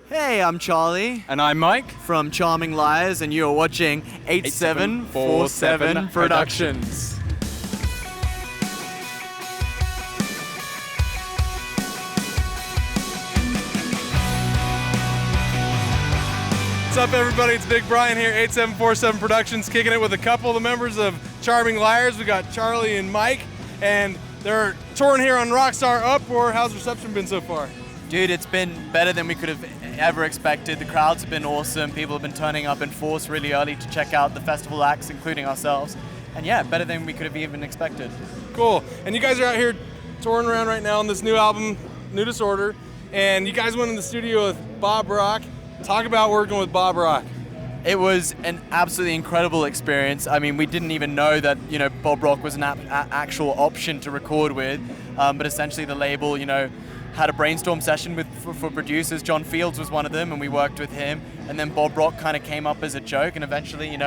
Hey, I'm Charlie And I'm Mike. from Charming Liars, and you're watching 8747 Productions. What's up, everybody? It's Big Bryan here, 8747 Productions, kicking it with a couple of the members of Charming Liars. We got Charlie and Mike, and they're touring here on Rockstar Uproar. How's the reception been so far? Dude, it's been better than we could have ever expected. The crowds have been awesome. People have been turning up in force really early to check out the festival acts, including ourselves. And yeah, better than we could have even expected. Cool. And you guys are out here touring around right now on this new album, New Disorder. And you guys went in the studio with Bob Rock. Talk about working with Bob Rock. It was an absolutely incredible experience. I mean, we didn't even know that, Bob Rock was an actual option to record with. But essentially the label, had a brainstorm session for producers. John Fields was one of them, and we worked with him. And then Bob Rock kind of came up as a joke, and eventually, it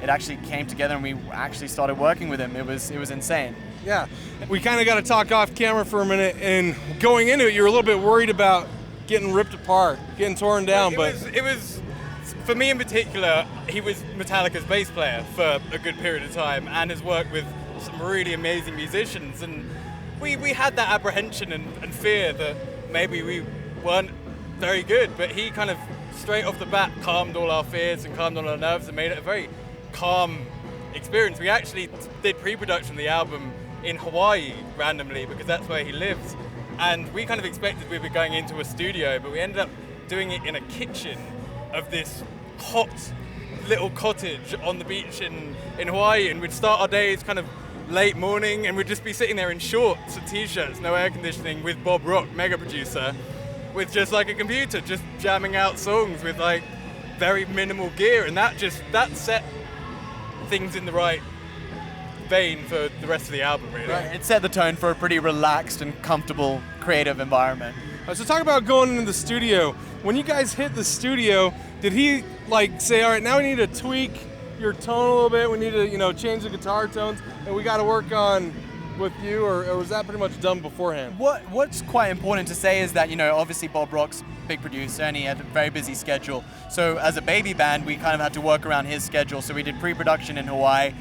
actually came together, and we actually started working with him. It was insane. Yeah. We kind of got to talk off camera for a minute, and going into it, you were a little bit worried about getting ripped apart, getting torn down, it was for me in particular, he was Metallica's bass player for a good period of time and has worked with some really amazing musicians, and we had that apprehension and fear that maybe we weren't very good, but he kind of straight off the bat calmed all our fears and calmed all our nerves and made it a very calm experience. We actually did pre-production of the album in Hawaii randomly because that's where he lives. And we kind of expected we were going into a studio, but we ended up doing it in a kitchen of this hot little cottage on the beach in Hawaii. And we'd start our days kind of late morning, and we'd just be sitting there in shorts and t-shirts, no air conditioning, with Bob Rock, mega producer, with just like a computer, just jamming out songs with like very minimal gear. And that set things in the right vein for the rest of the album, really. Right. It set the tone for a pretty relaxed and comfortable creative environment. So talk about going into the studio. When you guys hit the studio, did he say, all right, now we need to tweak your tone a little bit, we need to change the guitar tones, and we got to work on with you, or was that pretty much done beforehand? What's quite important to say is that, obviously Bob Rock's a big producer and he had a very busy schedule. So as a baby band, we kind of had to work around his schedule. So we did pre-production in Hawaii.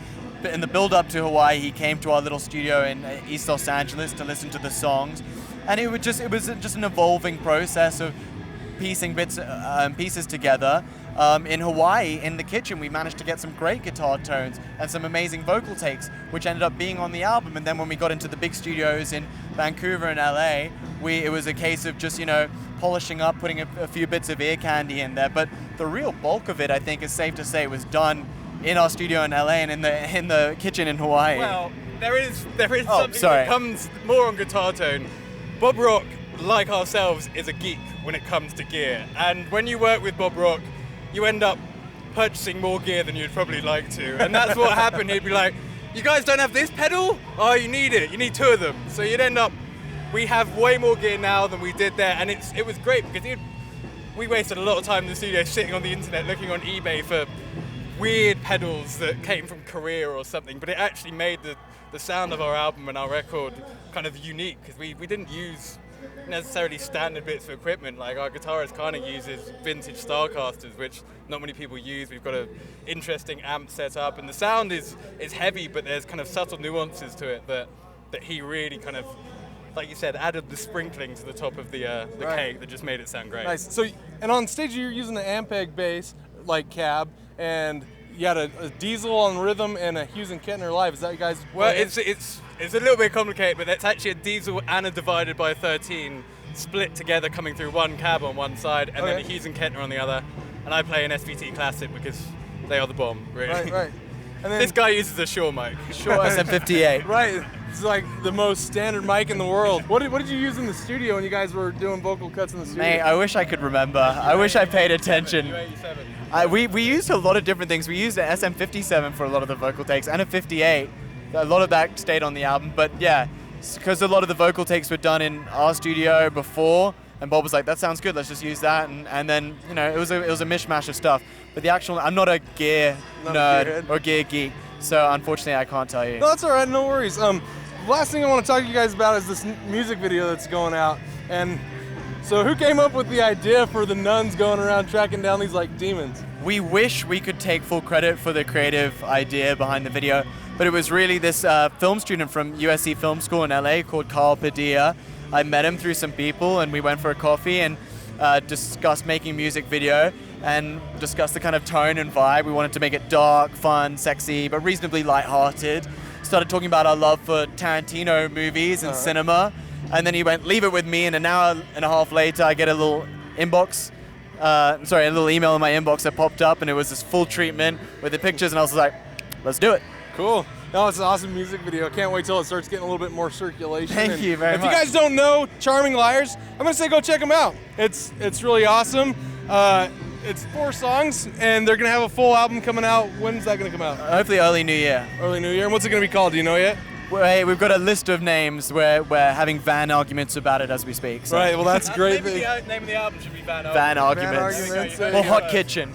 In the build-up to Hawaii, he came to our little studio in East Los Angeles to listen to the songs, and it was just an evolving process of piecing bits and pieces together. In Hawaii, in the kitchen, we managed to get some great guitar tones and some amazing vocal takes, which ended up being on the album. And then when we got into the big studios in Vancouver and LA, it was a case of just polishing up, putting a few bits of ear candy in there. But the real bulk of it, I think, is safe to say, was done in our studio in LA and in the kitchen in Hawaii. Well, there is something that comes more on guitar tone. Bob Rock, like ourselves, is a geek when it comes to gear. And when you work with Bob Rock, you end up purchasing more gear than you'd probably like to. And that's what happened. He'd be like, you guys don't have this pedal? Oh, you need it. You need two of them. So you'd end up, we have way more gear now than we did there. And it was great because we wasted a lot of time in the studio sitting on the internet looking on eBay for weird pedals that came from Korea or something, but it actually made the sound of our album and our record kind of unique because we didn't use necessarily standard bits of equipment. Like our guitarist kind of uses vintage Starcasters, which not many people use. We've got an interesting amp set up, and the sound is heavy, but there's kind of subtle nuances to it that he really kind of, like you said, added the sprinkling to the top of the Right. cake that just made it sound great. Nice. So, and on stage you're using an Ampeg bass, like cab, and you had a Diesel on rhythm and a Hughes and Kettner live. Is that you guys? Well, it's a little bit complicated, but it's actually a Diesel and a divided by 13 split together, coming through one cab on one side, and then a Hughes and Kettner on the other. And I play an SVT Classic because they are the bomb, really. Right. And then This guy uses a Shure mic. Sure, SM58. Right. It's like the most standard mic in the world. What did you use in the studio when you guys were doing vocal cuts in the studio? Mate, I wish I could remember. I wish I paid attention. We used a lot of different things. We used an SM57 for a lot of the vocal takes and a 58. A lot of that stayed on the album, but yeah, because a lot of the vocal takes were done in our studio before, and Bob was like, that sounds good, let's just use that, and then, it was a mishmash of stuff. But the actual, I'm not a gear nerd or gear geek, so unfortunately I can't tell you. No, that's all right, no worries. Last thing I want to talk to you guys about is this music video that's going out, and So who came up with the idea for the nuns going around tracking down these like demons? We wish we could take full credit for the creative idea behind the video, but it was really this film student from USC Film School in LA called Carl Padilla. I met him through some people, and we went for a coffee and discussed making music video and discussed the kind of tone and vibe. We wanted to make it dark, fun, sexy, but reasonably lighthearted. Started talking about our love for Tarantino movies and cinema. And then he went, leave it with me, and an hour and a half later, I get a little inbox, a little email in my inbox that popped up, and it was this full treatment with the pictures, and I was like, let's do it. Cool. No, it's an awesome music video. Can't wait till it starts getting a little bit more circulation. Thank you very much. If you guys don't know Charming Liars, I'm gonna say go check them out. It's really awesome. It's 4 songs, and they're gonna have a full album coming out. When's that gonna come out? Hopefully early New Year. Early New Year. And what's it gonna be called? Do you know yet? We've got a list of names. We're having van arguments about it as we speak. So. Right, well that's great. Maybe the name of the album should be Van Van Arguments. arguments. Van Or Arguments. Hot Kitchen.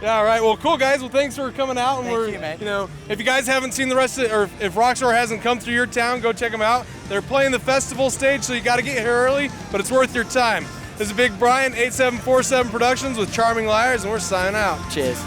Yeah, all right. Well, cool guys. Well, thanks for coming out. And Thank you, man. You know, if you guys haven't seen the rest of it, or if Rockstar hasn't come through your town, go check them out. They're playing the festival stage, so you got to get here early, but it's worth your time. This is Big Bryan, 8747 Productions with Charming Liars, and we're signing out. Cheers.